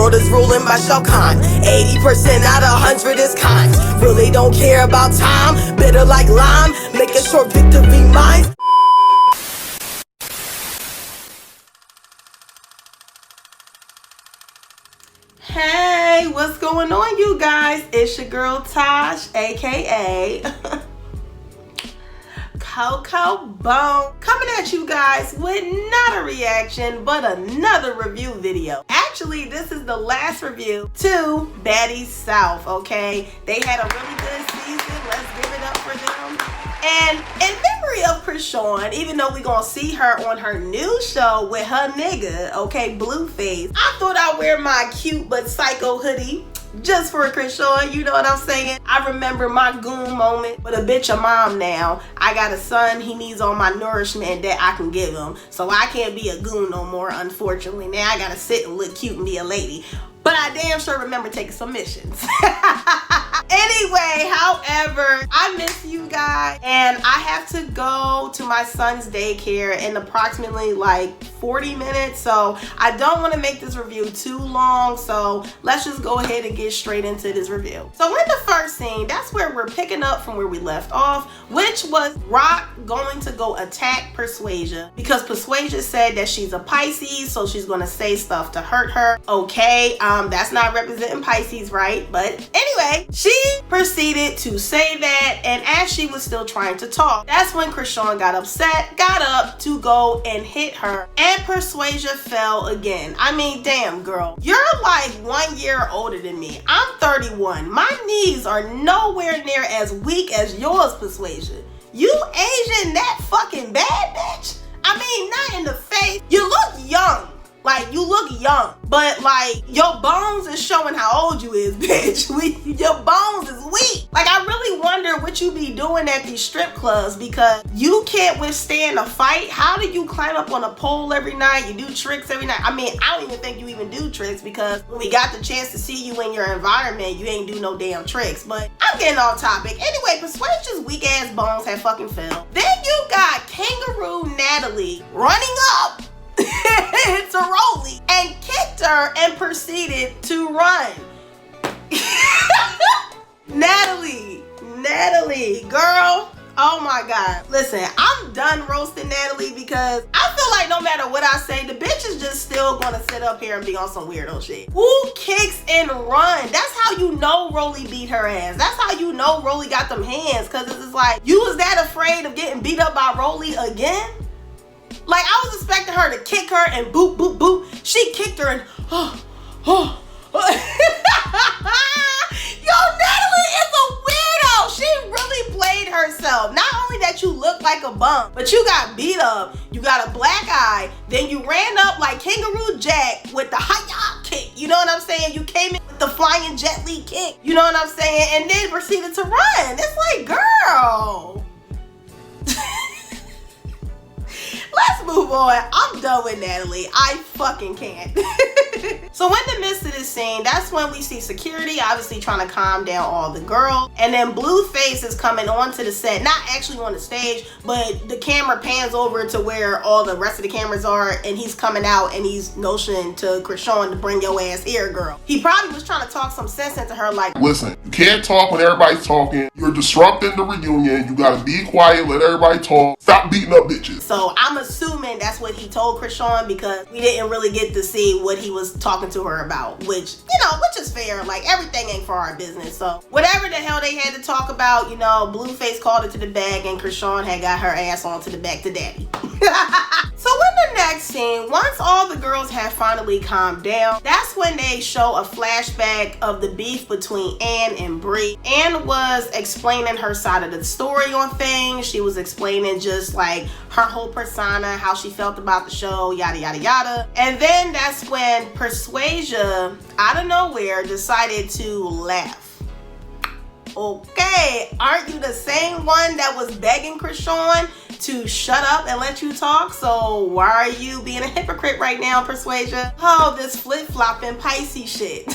world is ruling by Shao Kahn. 80% out of 100 is kind. Really don't care about time. Bitter like lime. Make a short victory mine. Hey, what's going on, you guys? It's your girl Tosh, aka Coco Bone, coming at you guys with not a reaction but another review video. Actually, this is the last review to Baddies South. Okay, they had a really good season. Let's give it up for them. And in memory of Persuasion, even though we gonna see her on her new show with her nigga, okay, Blueface, I thought I'd wear my cute but psycho hoodie just for Persuasion, you know what I'm saying? I remember my goon moment, but a bitch a mom now. I got a son, he needs all my nourishment that I can give him. So I can't be a goon no more, unfortunately. Now I gotta sit and look cute and be a lady. But I damn sure remember taking some missions. Anyway, however, I miss you guys, and I have to go to my son's daycare in approximately like 40 minutes, so I don't want to make this review too long, so let's just go ahead and get straight into this review. So in the first scene, that's where we're picking up from where we left off, which was Rock going to go attack Persuasion because Persuasion said that she's a Pisces, so she's going to say stuff to hurt her. Okay, that's not representing Pisces, right? But anyway, she proceeded to say that, and as she was still trying to talk, that's when Persuasion got upset, got up to go and hit her, and Persuasion fell again. I mean, damn girl, you're like 1 year older than me. I'm 31. My knees are nowhere near as weak as yours, Persuasion. You Asian that fucking bad, bitch? I mean, not in the face. You look young. Like, you look young, but like your bones is showing how old you is, bitch. Your bones is weak. Like, I really wonder what you be doing at these strip clubs because you can't withstand a fight. How do you climb up on a pole every night? You do tricks every night. I mean, I don't even think you even do tricks because when we got the chance to see you in your environment, you ain't do no damn tricks. But I'm getting off topic. Anyway, Persuasion's weak ass bones had fucking fell. Then you got Kangaroo Natalie running up to Rolly and kicked her and proceeded to run. Natalie, girl, oh my god. Listen, I'm done roasting Natalie because I feel like no matter what I say, the bitch is just still gonna sit up here and be on some weirdo shit. Who kicks and run? That's how you know Rolly beat her ass. That's how you know Rolly got them hands, because it's just like, you was that afraid of getting beat up by Rolly again? Like, I was expecting her to kick her and boop, boop, boop. She kicked her and Yo, Natalie is a weirdo. She really played herself. Not only that you look like a bum, but you got beat up. You got a black eye. Then you ran up like Kangaroo Jack with the hi-ya kick. You know what I'm saying? You came in with the flying Jet Li kick. You know what I'm saying? And then proceeded to run. It's like, girl. Let's move on. I'm done with Natalie. I fucking can't. So in the midst of this scene, that's when we see security obviously trying to calm down all the girls. And then Blueface is coming onto the set, not actually on the stage, but the camera pans over to where all the rest of the cameras are, and he's coming out and he's notioning to Persuasion to bring your ass here, girl. He probably was trying to talk some sense into her like, listen, you can't talk when everybody's talking. You're disrupting the reunion. You gotta be quiet, let everybody talk. Stop beating up bitches. So I'm assuming that's what he told Persuasion because we didn't really get to see what he was talking to her about, which, you know, which is fair. Like, everything ain't for our business. So whatever the hell they had to talk about, you know, Blueface called it to the bag and Persuasion had got her ass onto the back to daddy. So in the next scene, once all the girls have finally calmed down, that's when they show a flashback of the beef between Ann and Bree. Ann was explaining her side of the story on things. She was explaining just like her whole persona, how she felt about the show, yada yada yada. And then that's when Persuasion, out of nowhere, decided to laugh. Okay, aren't you the same one that was begging Persuasion to shut up and let you talk? So why are you being a hypocrite right now, Persuasion? Oh, this flip-flopping Pisces shit.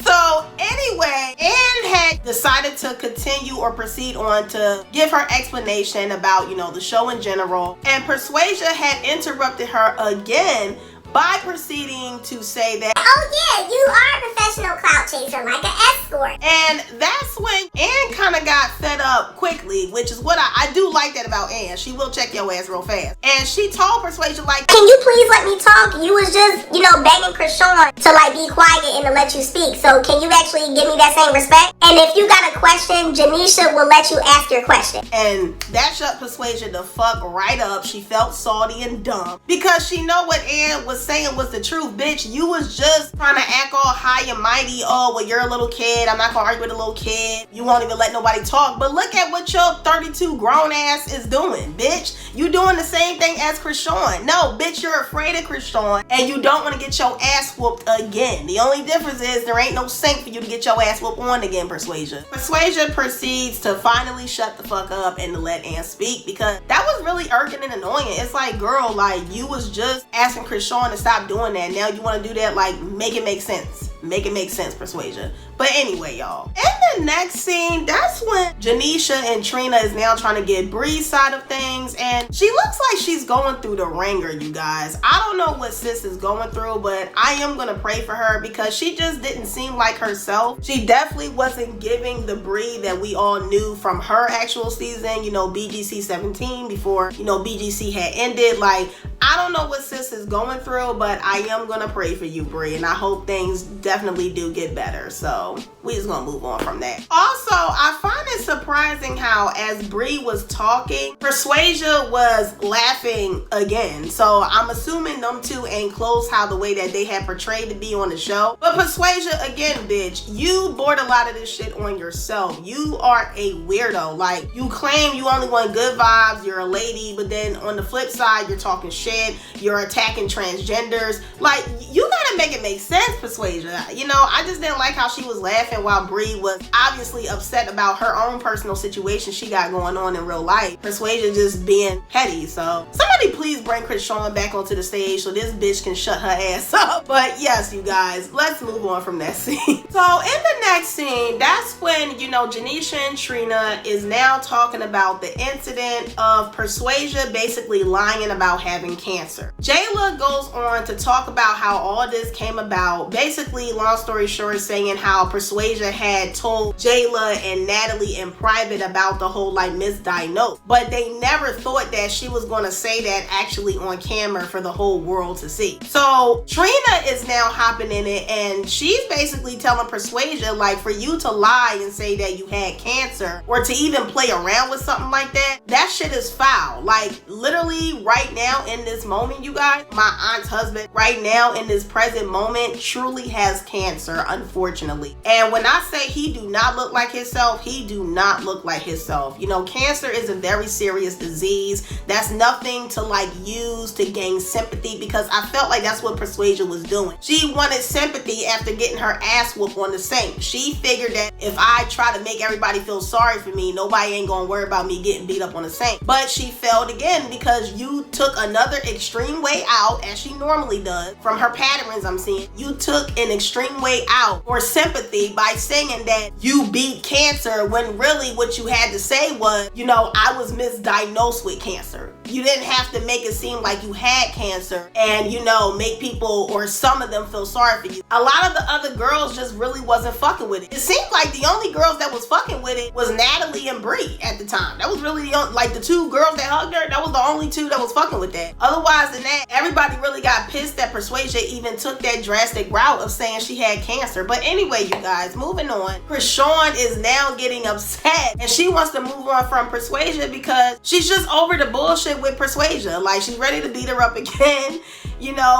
So anyway, Ann had decided to continue or proceed on to give her explanation about, you know, the show in general. And Persuasion had interrupted her again by proceeding to say that, oh yeah, you are a professional clout chaser, like an escort. and that's when Ann kind of got fed up quickly, which is what I do like that about Ann. She will check your ass real fast. And she told Persuasion, like, can you please let me talk? You was just, begging Krishan to like be quiet and to let you speak. So can you actually give me that same respect? And if you got a question, Janisha will let you ask your question. And that shut Persuasion the fuck right up. She felt salty and dumb because she know what Ann was saying was the truth. Bitch, you was just trying to act all high and mighty. Oh, well, you're a little kid. I'm not gonna argue with a little kid. You won't even let nobody talk. But look at what your 32 grown ass is doing, bitch. You doing the same thing as Krishan. No, bitch, you're afraid of Krishan and you don't want to get your ass whooped again. The only difference is there ain't no sink for you to get your ass whooped on again, Persuasion. Persuasion proceeds to finally shut the fuck up and to let Ann speak because that was really irking and annoying. It's like, girl, like, you was just asking Krishan to stop doing that. Now you want to do that? Like, make it make sense. Make it make sense, Persuasion. But anyway, y'all, in the next scene, that's when Janisha and Trina is now trying to get Bree's side of things, and she looks like she's going through the ringer, you guys. I don't know what sis is going through, but I am gonna pray for her because she just didn't seem like herself. She definitely wasn't giving the Bree that we all knew from her actual season, BGC 17, before, BGC had ended. Like, I don't know what sis is going through, but I am gonna pray for you, Bree, and I hope things definitely do get better. So we just gonna move on from that. Also, I find it surprising how as Bree was talking, Persuasion was laughing again. So I'm assuming them two ain't close how the way that they had portrayed to be on the show. But Persuasion, again, bitch, you brought a lot of this shit on yourself. You are a weirdo. Like, you claim you only want good vibes, you're a lady, but then on the flip side, you're talking shit, you're attacking transgenders. Like, you gotta make it make sense, Persuasion. I just didn't like how she was laughing while Bree was obviously upset about her own personal situation she got going on in real life. Persuasion just being petty. So somebody please bring Krishan back onto the stage so this bitch can shut her ass up. But yes, you guys, let's move on from that scene. So in the next scene, that's when, Janisha and Trina is now talking about the incident of Persuasion basically lying about having cancer. Jayla goes on to talk about how all this came about. Basically, long story short, saying how Persuasion had told Jayla and Natalie in private about the whole misdiagnosed, but they never thought that she was going to say that actually on camera for the whole world to see. So Trina is now hopping in it, and she's basically telling Persuasion, like, for you to lie and say that you had cancer or to even play around with something like that shit is foul. Like, literally right now in this moment, you guys, my aunt's husband right now in this present moment truly has cancer, unfortunately. And when I say he do not look like himself, he do not look like himself. Cancer is a very serious disease. That's nothing to use to gain sympathy, because I felt like that's what Persuasion was doing. She wanted sympathy after getting her ass whooped on the sink. She figured that if I try to make everybody feel sorry for me, nobody ain't gonna worry about me getting beat up on the sink. But she failed again because you took another extreme way out, as she normally does. From her patterns I'm seeing, you took an extreme way out for sympathy by saying that you beat cancer, when really what you had to say was, I was misdiagnosed with cancer. You didn't have to make it seem like you had cancer and, make people or some of them feel sorry for you. A lot of the other girls just really wasn't fucking with it. It seemed like the only girls that was fucking with it was Natalie and Bree at the time. That was really the only, the two girls that hugged her, that was the only two that was fucking with that. Otherwise than that, everybody really got pissed that Persuasion even took that drastic route of saying she had cancer. But anyway, you guys, moving on. Krishan is now getting upset and she wants to move on from Persuasion because she's just over the bullshit with Persuasion. Like, she's ready to beat her up again,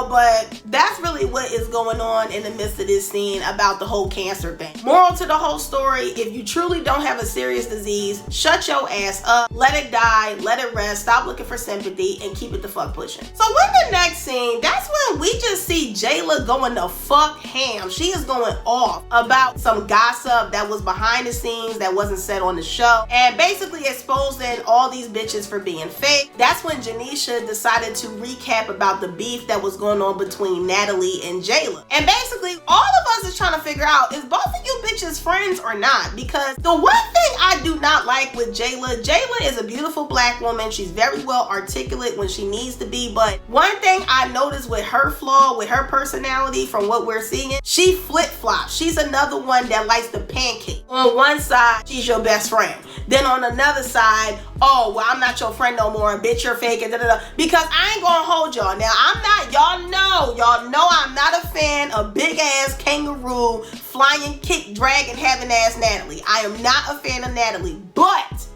but that's really what is going on in the midst of this scene about the whole cancer thing. Moral to the whole story, if you truly don't have a serious disease, shut your ass up, let it die, let it rest, stop looking for sympathy, and keep it the fuck pushing. So in the next scene, that's when we just see Jayla going the fuck ham. She is going off about some gossip that was behind the scenes that wasn't said on the show, and basically exposing all these bitches for being fake. That's when Janisha decided to recap about the beef that was going on between Natalie and Jayla. And basically, all of us is trying trying to figure out, is both of you bitches friends or not? Because the one thing I do not like with Jayla is a beautiful black woman. She's very well articulate when she needs to be, but one thing I noticed with her flaw, with her personality from what we're seeing, she flip-flops. She's another one that likes the pancake. On one side, she's your best friend. Then on another side, oh, well, I'm not your friend no more, bitch, you're fake, and da-da-da. Because I ain't gonna hold y'all. Now, I'm not, y'all know I'm not a fan of big-ass kangaroo, flying, kick, dragging, having ass Natalie. I am not a fan of Natalie. But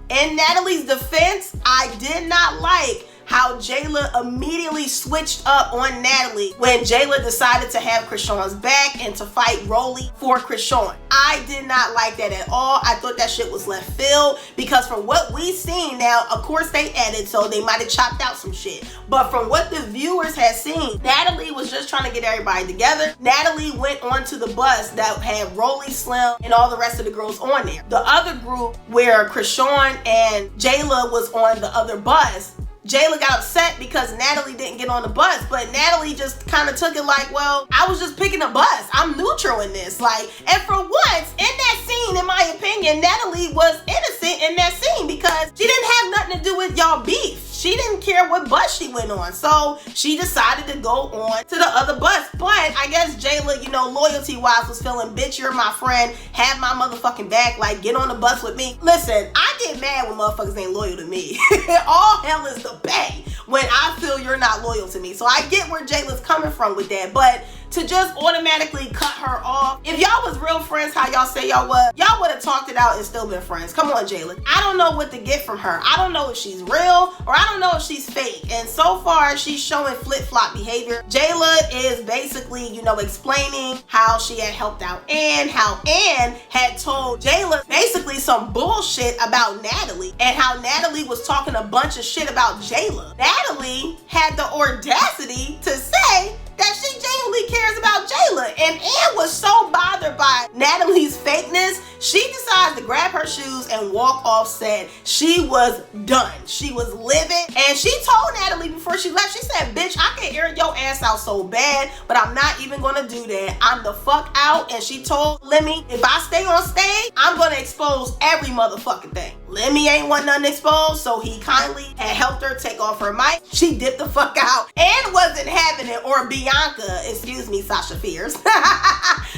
in Natalie's defense, I did not like how Jayla immediately switched up on Natalie when Jayla decided to have Krishan's back and to fight Rolly for Krishan. I did not like that at all. I thought that shit was left field because from what we seen now, of course they edited, so they might have chopped out some shit. But from what the viewers had seen, Natalie was just trying to get everybody together. Natalie went onto the bus that had Rolly, Slim, and all the rest of the girls on there. The other group where Krishan and Jayla was on the other bus, Jayla got upset because Natalie didn't get on the bus, but Natalie just kind of took it like, well, I was just picking a bus. I'm neutral in this. Like, and for once, in that scene, in my opinion, Natalie was innocent in that scene because she didn't have nothing to do with y'all beef. She didn't care what bus she went on. So she decided to go on to the other bus. But I guess Jayla, you know, loyalty-wise was feeling, bitch, you're my friend. Have my motherfucking back. Like, get on the bus with me. Listen, I get mad when motherfuckers ain't loyal to me. All hell is the bay when I feel you're not loyal to me. So I get where Jayla's coming from with that. But to just automatically cut her off, if y'all was real friends how y'all say y'all was, y'all would have talked it out and still been friends. Come on, Jayla. I don't know what to get from her. I don't know if she's real or I don't know if she's fake. And so far, she's showing flip-flop behavior. Jayla is basically, you know, explaining how she had helped out Ann, how Ann had told Jayla basically some bullshit about Natalie and how Natalie was talking a bunch of shit about Jayla. Natalie had the audacity to say that she genuinely cares about Jayla. And Ann was so bothered by Natalie's fakeness, she decides to grab her shoes and walk off set. She was done. She was livid. And she told Natalie before she left, she said, bitch, I can air your ass out so bad, but I'm not even gonna do that. I'm the fuck out. And she told Lemmy, if I stay on stage, I'm gonna expose every motherfucking thing. Lemmy ain't want nothing exposed, so he kindly had helped her take off her mic. She dipped the fuck out and wasn't having it, or Bianca, excuse me, Sasha Fierce.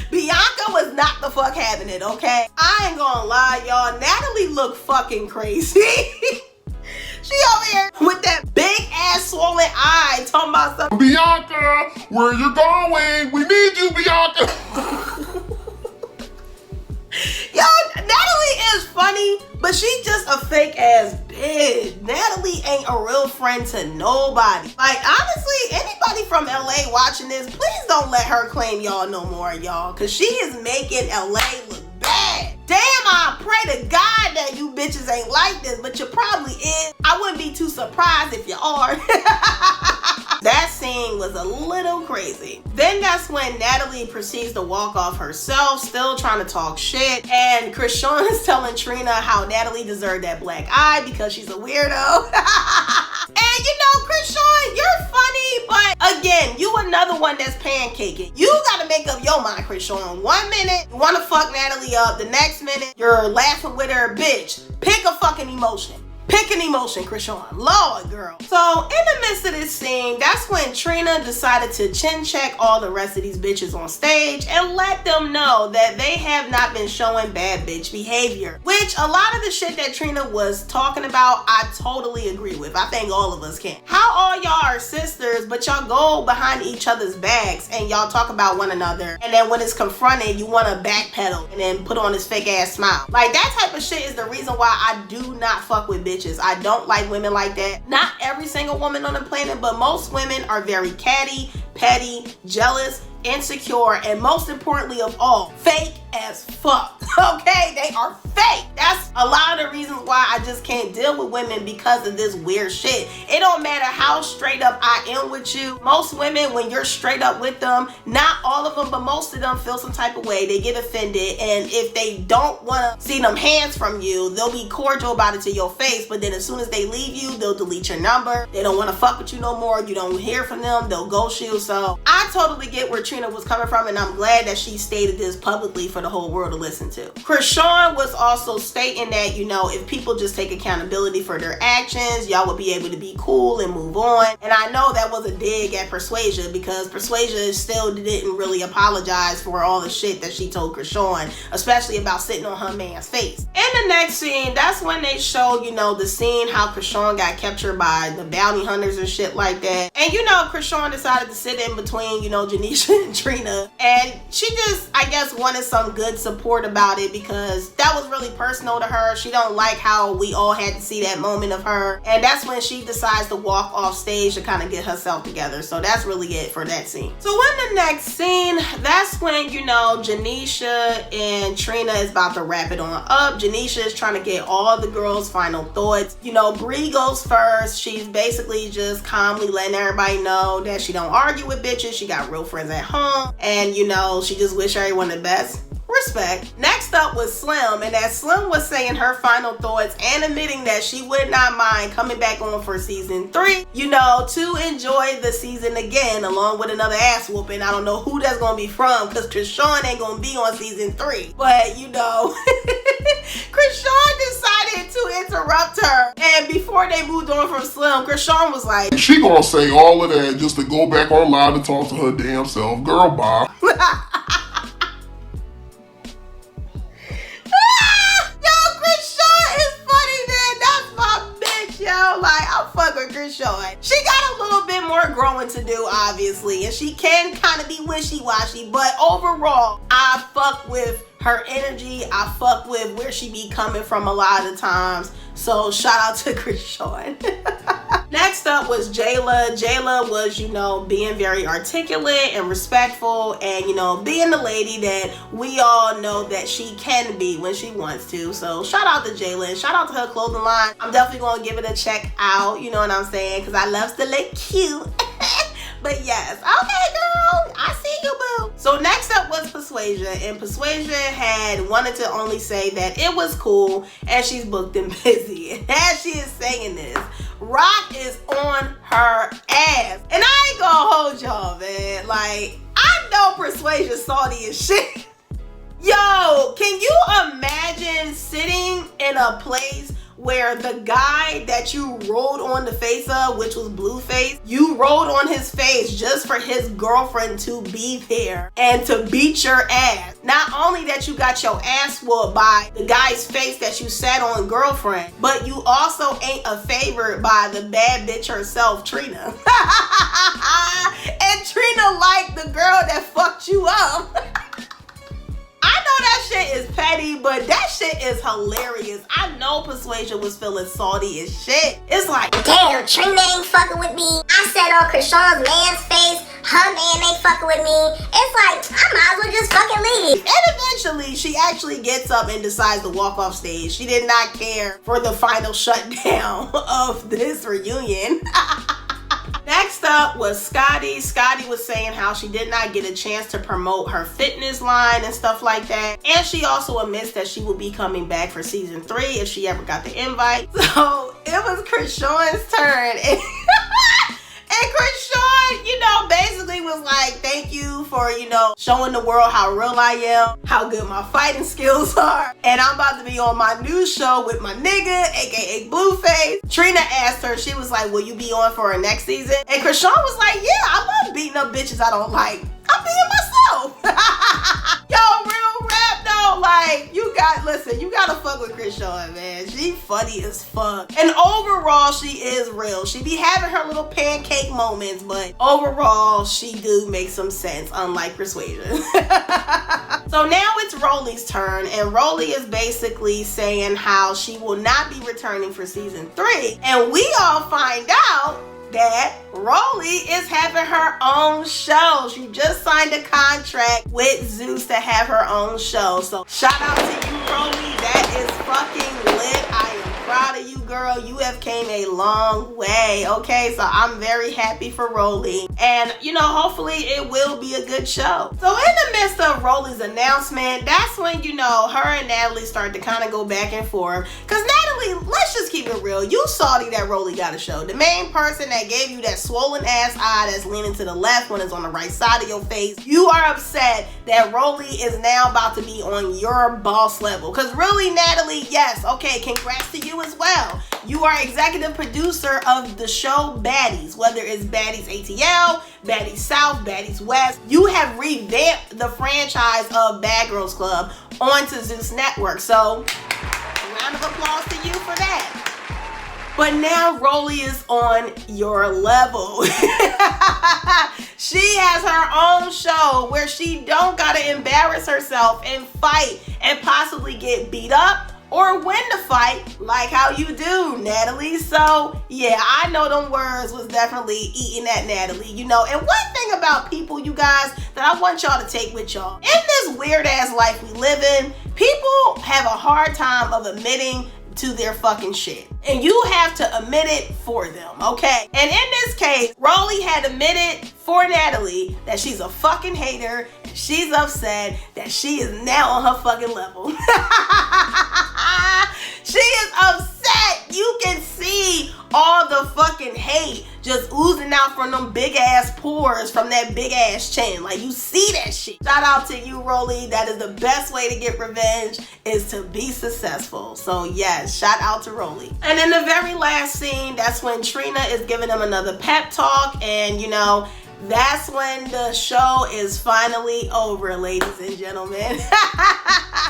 Bianca was not the fuck having it, okay? I ain't gonna lie, y'all. Natalie looked fucking crazy. She over here with that big ass swollen eye talking about something. Bianca, where you going? We need you, Bianca. Yo, Natalie is funny, but she's just a fake ass bitch. Natalie ain't a real friend to nobody. Like, honestly, anybody from LA watching this, please don't let her claim y'all no more, y'all. Cause she is making LA look bad. Damn, I pray to God that you bitches ain't like this, but you probably is. I wouldn't be too surprised if you are. That scene was a little crazy. Then that's when Natalie proceeds to walk off herself, still trying to talk shit. And Krishan is telling Trina how Natalie deserved that black eye because she's a weirdo. And you know, Krishan, you're funny, but again, you another one that's pancaking. You gotta make up your mind, Krishan. 1 minute, you wanna fuck Natalie up. The next minute, you're laughing with her. Bitch, pick a fucking emotion. Pick an emotion, Krishan. Lord, girl. So, in the midst of this scene, that's when Trina decided to chin check all the rest of these bitches on stage and let them know that they have not been showing bad bitch behavior. Which, a lot of the shit that Trina was talking about, I totally agree with. I think all of us can. How all y'all are sisters, but y'all go behind each other's backs and y'all talk about one another. And then when it's confronted, you want to backpedal and then put on this fake ass smile. Like, that type of shit is the reason why I do not fuck with bitches. I don't like women like that. Not every single woman on the planet, but most women are very catty, petty, jealous, insecure, and most importantly of all, fake as fuck. Okay, they are fake. That's a lot of the reasons why I just can't deal with women, because of this weird shit. It don't matter how straight up I am with you. Most women, when you're straight up with them, not all of them, but most of them feel some type of way. They get offended, and if they don't want to see them hands from you, they'll be cordial about it to your face, but then as soon as they leave you, they'll delete your number. They don't want to fuck with you no more. You don't hear from them. They'll ghost you. So I I totally get where Trina was coming from, and I'm glad that she stated this publicly for the whole world to listen to. Krishan was also stating that, you know, if people just take accountability for their actions, y'all would be able to be cool and move on. And I know that was a dig at Persuasion, because Persuasion still didn't really apologize for all the shit that she told Krishan, especially about sitting on her man's face. In the next scene, that's when they show, you know, the scene how Krishan got captured by the bounty hunters and shit like that. And you know, Krishan decided to sit in between, you know, Janisha and Trina, and she just, I guess, wanted some good support about it, because that was really personal to her. She don't like how we all had to see that moment of her, and that's when she decides to walk off stage to kind of get herself together. So that's really it for that scene. So in the next scene, that's when, you know, Janisha and Trina is about to wrap it on up. Janisha is trying to get all the girls' final thoughts. You know, Bree goes first. She's basically just calmly letting everybody know that she don't argue with bitches. She got real friends at home, and you know, she just wish everyone the best. Respect. Next up was Slim, and as Slim was saying her final thoughts and admitting that she would not mind coming back on for season 3, you know, to enjoy the season again along with another ass whooping. I don't know who that's gonna be from, because Krishan ain't gonna be on season 3, but you know, Krishan decided to interrupt her, and before they moved on from Slim, Krishan was like, she gonna say all of that just to go back online and talk to her damn self. Girl, bye. Like, I fuck with Krishan. She got a little bit more growing to do, obviously, and she can kind of be wishy-washy, but overall, I fuck with her energy. I fuck with where she be coming from a lot of the times. So shout out to Krishan. Next up was Jayla. Jayla was, you know, being very articulate and respectful, and, you know, being the lady that we all know that she can be when she wants to. So shout out to Jayla, and shout out to her clothing line. I'm definitely gonna give it a check out, you know what I'm saying, because I love to look cute. But yes, okay girl, I see you, boo. So next up was Persuasion, and Persuasion had wanted to only say that it was cool and she's booked and busy. And as she is saying this, Rock is on her ass. And I ain't gonna hold y'all, man. Like, I know Persuasion salty as shit. Yo, can you imagine sitting in a place where the guy that you rolled on the face of, which was Blueface, you rolled on his face just for his girlfriend to be there and to beat your ass? Not only that you got your ass whooped by the guy's face that you sat on, girlfriend, but you also ain't a favorite by the bad bitch herself, Trina. And Trina liked the girl that fucked you up. I know that shit is petty, but that shit is hilarious. I know Persuasion was feeling salty as shit. It's like, damn, Trina ain't fucking with me. I sat on Krishan's man's face. Her man ain't fucking with me. It's like, I might as well just fucking leave. And eventually, she actually gets up and decides to walk off stage. She did not care for the final shutdown of this reunion. Next up was Scotty. Scotty was saying how she did not get a chance to promote her fitness line and stuff like that. And she also admits that she will be coming back for season 3 if she ever got the invite. So it was Krishan's turn. And Krishan, you know, basically was like, thank you for, you know, showing the world how real I am, how good my fighting skills are. And I'm about to be on my new show with my nigga, aka Blueface. Trina asked her, she was like, will you be on for her next season? And Krishan was like, yeah, I love beating up bitches I don't like. I'm being myself. Yo, real rap though, like, you gotta fuck with Krishan, man. She funny as fuck. And overall, she is real. She be having her little pancake moments, but overall, she do make some sense, unlike Persuasion. So now it's Rolly's turn, and Rolly is basically saying how she will not be returning for season 3. And we all find out that Rolly is having her own show. She just signed a contract with Zeus to have her own show. So shout out to you, Rolly. That is fucking lit. I am proud of you, girl. You have came a long way. Okay, so I'm very happy for Rolly. And, you know, hopefully it will be a good show. So in the midst of Rolly's announcement, that's when, you know, her and Natalie start to kind of go back and forth. Because Natalie, let's just keep it real. You salty that Rolly got a show. The main person that gave you that swollen ass eye that's leaning to the left when it's on the right side of your face. You are upset that Rolly is now about to be on your boss level. Because really, Natalie, yes, okay, congrats to you as well. You are executive producer of the show Baddies, whether it's Baddies ATL, Baddies South, Baddies West. You have revamped the franchise of Bad Girls Club onto Zeus Network. So, a round of applause to you for that. But now Rolly is on your level. She has her own show where she don't gotta embarrass herself and fight and possibly get beat up or win the fight like how you do, Natalie. So yeah, I know them words was definitely eating at Natalie, you know. And one thing about people, you guys, that I want y'all to take with y'all, in this weird ass life we live in, people have a hard time of admitting to their fucking shit. And you have to admit it for them, okay? And in this case, Rolly had admitted for Natalie that she's a fucking hater and she's upset that she is now on her fucking level. She is upset. You can see all the fucking hate just oozing out from them big ass pores from that big ass chin. Like, you see that shit. Shout out to you, Rolly. That is the best way to get revenge, is to be successful. So yes, shout out to Rolly. And in the very last scene, that's when Trina is giving them another pep talk, and you know, that's when the show is finally over, ladies and gentlemen.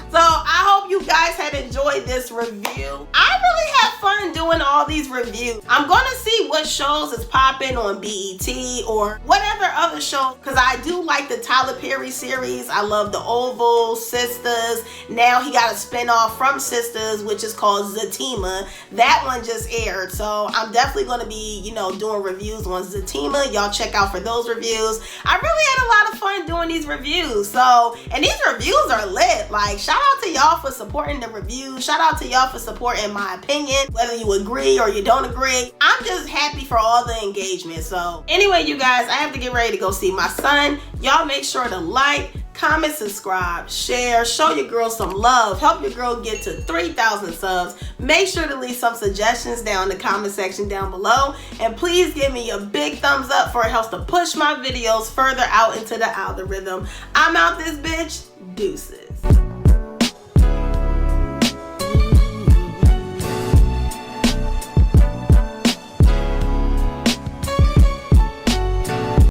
So I hope you guys had enjoyed this review. I really have fun doing all these reviews. I'm gonna see what shows is popping on BET or whatever other show, because I do like the Tyler Perry series. I love The Oval, Sisters. Now he got a spinoff from Sisters, which is called Zatima. That one just aired, so I'm definitely gonna be, you know, doing reviews on Zatima. Y'all check out for those reviews. I really had a lot of fun doing these reviews. So, and these reviews are lit. Like, shout out to y'all for supporting the reviews. Shout out to y'all for supporting my opinion, whether you agree or you don't agree. I'm just happy for all the engagement. So anyway, you guys, I have to get ready to go see my son. Y'all make sure to like, comment, subscribe, share, show your girl some love, help your girl get to 3,000 subs. Make sure to leave some suggestions down in the comment section down below, and please give me a big thumbs up, for it helps to push my videos further out into the algorithm. I'm out this bitch. Deuces.